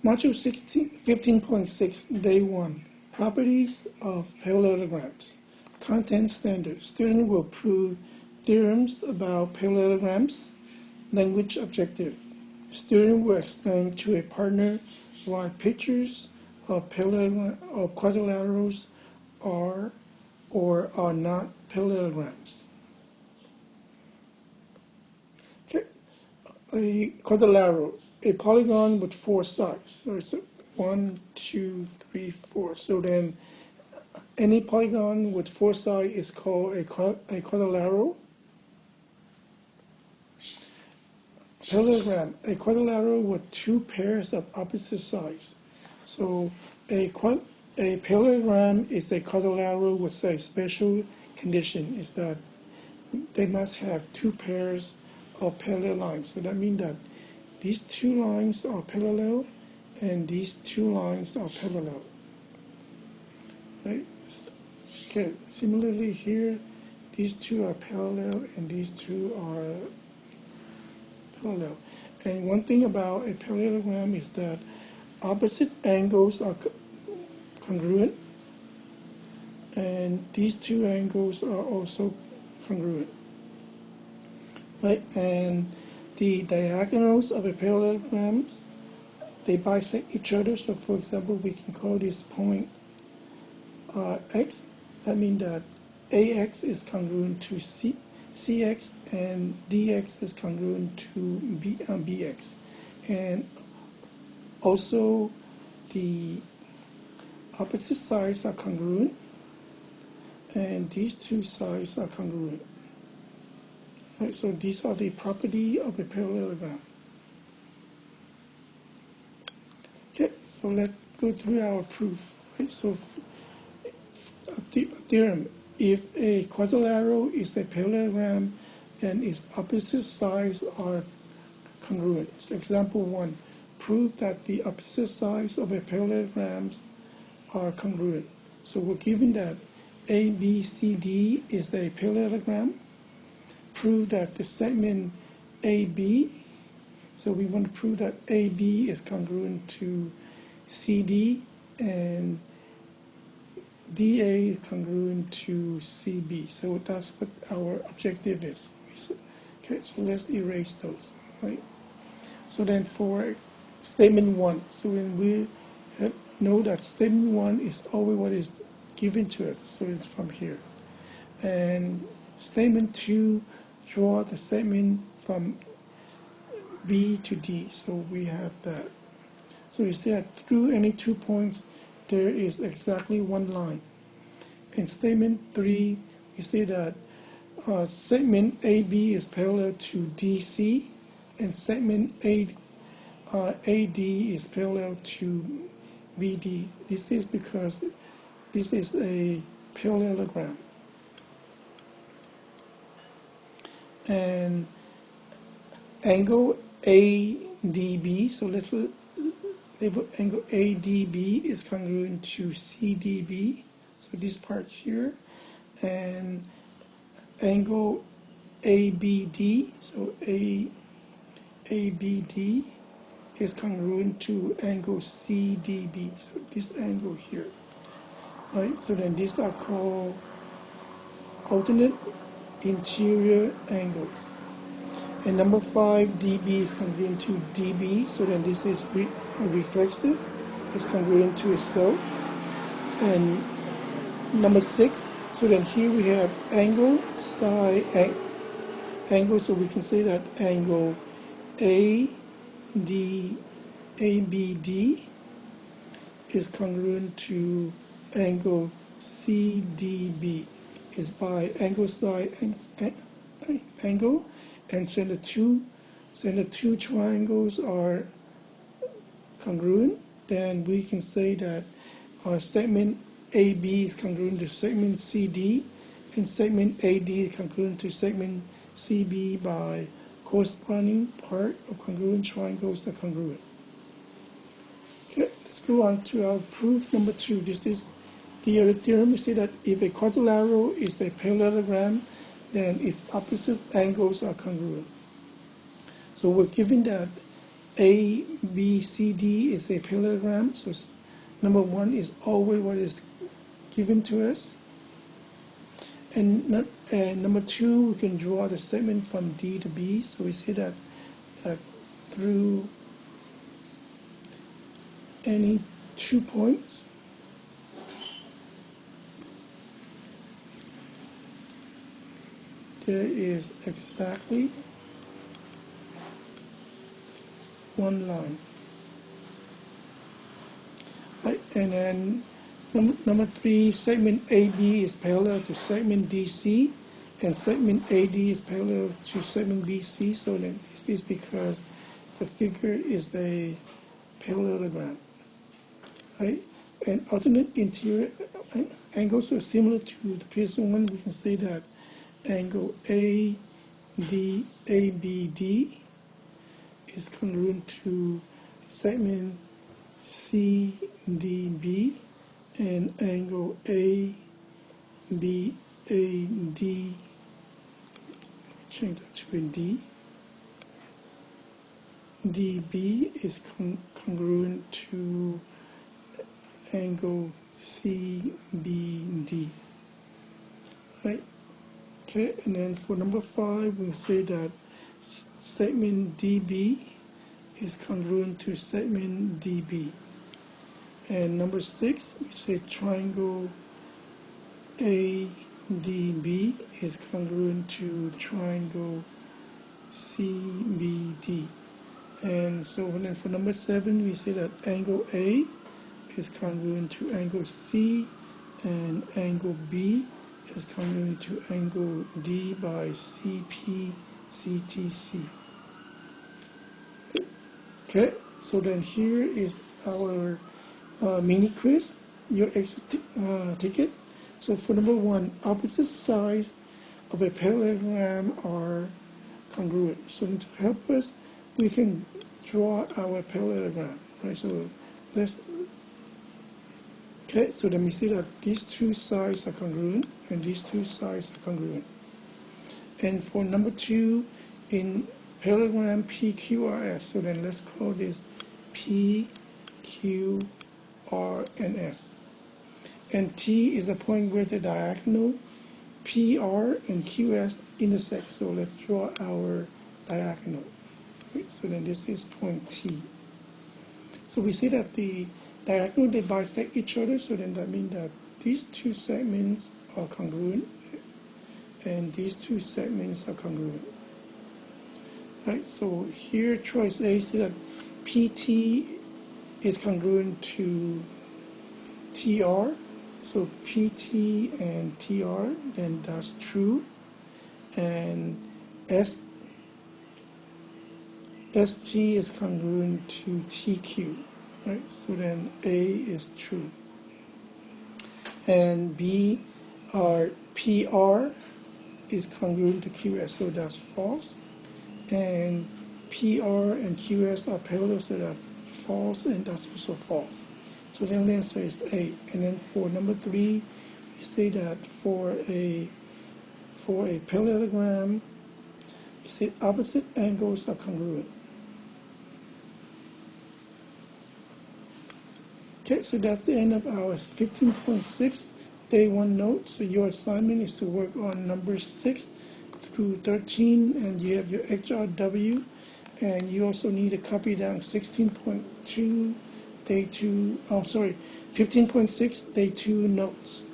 Module 15.6, Day 1, Properties of Parallelograms. Content standard. Student will prove theorems about parallelograms. Language objective. Student will explain to a partner why pictures of parallel or quadrilaterals are or are not parallelograms. Okay. A quadrilateral, a polygon with 4 sides. So it's 1, 2, 3, 4. So then any polygon with 4 sides is called a quadrilateral. Parallelogram, a quadrilateral with 2 pairs of opposite sides. So a parallelogram is a quadrilateral with a special condition, is that they must have 2 pairs of parallel lines. So that means that these 2 lines are parallel and these 2 lines are parallel. Right? Okay. Similarly here, these 2 are parallel and these 2 are parallel. And one thing about a parallelogram is that opposite angles are congruent, and these 2 angles are also congruent. Right? And the diagonals of a parallelogram, they bisect each other. So for example, we can call this point x. That means that AX is congruent to CX and DX is congruent to BX. And also the opposite sides are congruent and these 2 sides are congruent. Right, so these are the property of a parallelogram. Okay, so let's go through our proof. Right, so a theorem. If a quadrilateral is a parallelogram, then its opposite sides are congruent. So example 1, prove that the opposite sides of a parallelogram are congruent. So we're given that ABCD is a parallelogram. Prove that the segment AB, so we want to prove that AB is congruent to CD and DA is congruent to CB. So that's what our objective is. Okay, so let's erase those. Right. So then for statement 1, so when we know that statement 1 is always what is given to us, so it's from here. And statement 2, draw the segment from B to D. So we have that. So you see that through any 2 points, there is exactly 1 line. In statement 3, you see that segment AB is parallel to DC, and segment AD is parallel to BD. This is because this is a parallelogram. And angle ADB, so let's label angle ADB is congruent to CDB, so this part here, and angle ABD, so ABD is congruent to angle CDB, so this angle here. Right, so then these are called alternate interior angles. And number 5, DB is congruent to DB, so then this is reflexive, it's congruent to itself. And number 6, so then here we have angle, side, angle, so we can say that angle ABD is congruent to angle CDB. Is by angle side angle, and so the two triangles are congruent, then we can say that our segment AB is congruent to segment CD, and segment AD is congruent to segment CB by corresponding part of congruent triangles that are congruent. Okay, let's go on to our proof number 2. This is the other theorem. We say that if a quadrilateral is a parallelogram, then its opposite angles are congruent. So we're given that A, B, C, D is a parallelogram. So number 1 is always what is given to us. And number 2, we can draw the segment from D to B. So we say that through any 2 points, there is exactly one line. Right, and then number 3, segment AB is parallel to segment DC, and segment AD is parallel to segment BC. So then this is because the figure is a parallelogram. Right, and alternate interior angles are similar to the previous one. We can say that angle ABD is congruent to segment CDB, and angle ABAD, change that to a D, DB is congruent to angle CBD. Right? Okay, and then for number 5, we say that segment DB is congruent to segment DB. And number 6, we say triangle ADB is congruent to triangle CBD. And so then for number 7, we say that angle A is congruent to angle C, and angle B is congruent to angle D by CPCTC. Okay, so then here is our mini quiz, your exit ticket. So for number 1, opposite sides of a parallelogram are congruent. So to help us, we can draw our parallelogram. Right, so so then we see that these 2 sides are congruent, and these 2 sides are congruent. And for number 2, in parallelogram PQRS, so then let's call this P, Q, R, and S. And T is a point where the diagonal PR and QS intersect. So let's draw our diagonal. Okay, so then this is point T. So we see that the diagonal, they bisect each other, so then that means that these 2 segments are congruent, and these 2 segments are congruent. Right, so here choice A says that PT is congruent to TR, so PT and TR, then that's true, and ST is congruent to TQ. Right, so then A is true, and B, PR is congruent to QS, so that's false, and PR and QS are parallel, so that's false, and that's also false. So then the answer is A. And then for number 3, we say that for a parallelogram, we say opposite angles are congruent. Okay, so that's the end of our 15.6 day 1 note. So your assignment is to work on numbers 6 through 13, and you have your HRW, and you also need to copy down 16.2 day 2, 15.6 day 2 notes.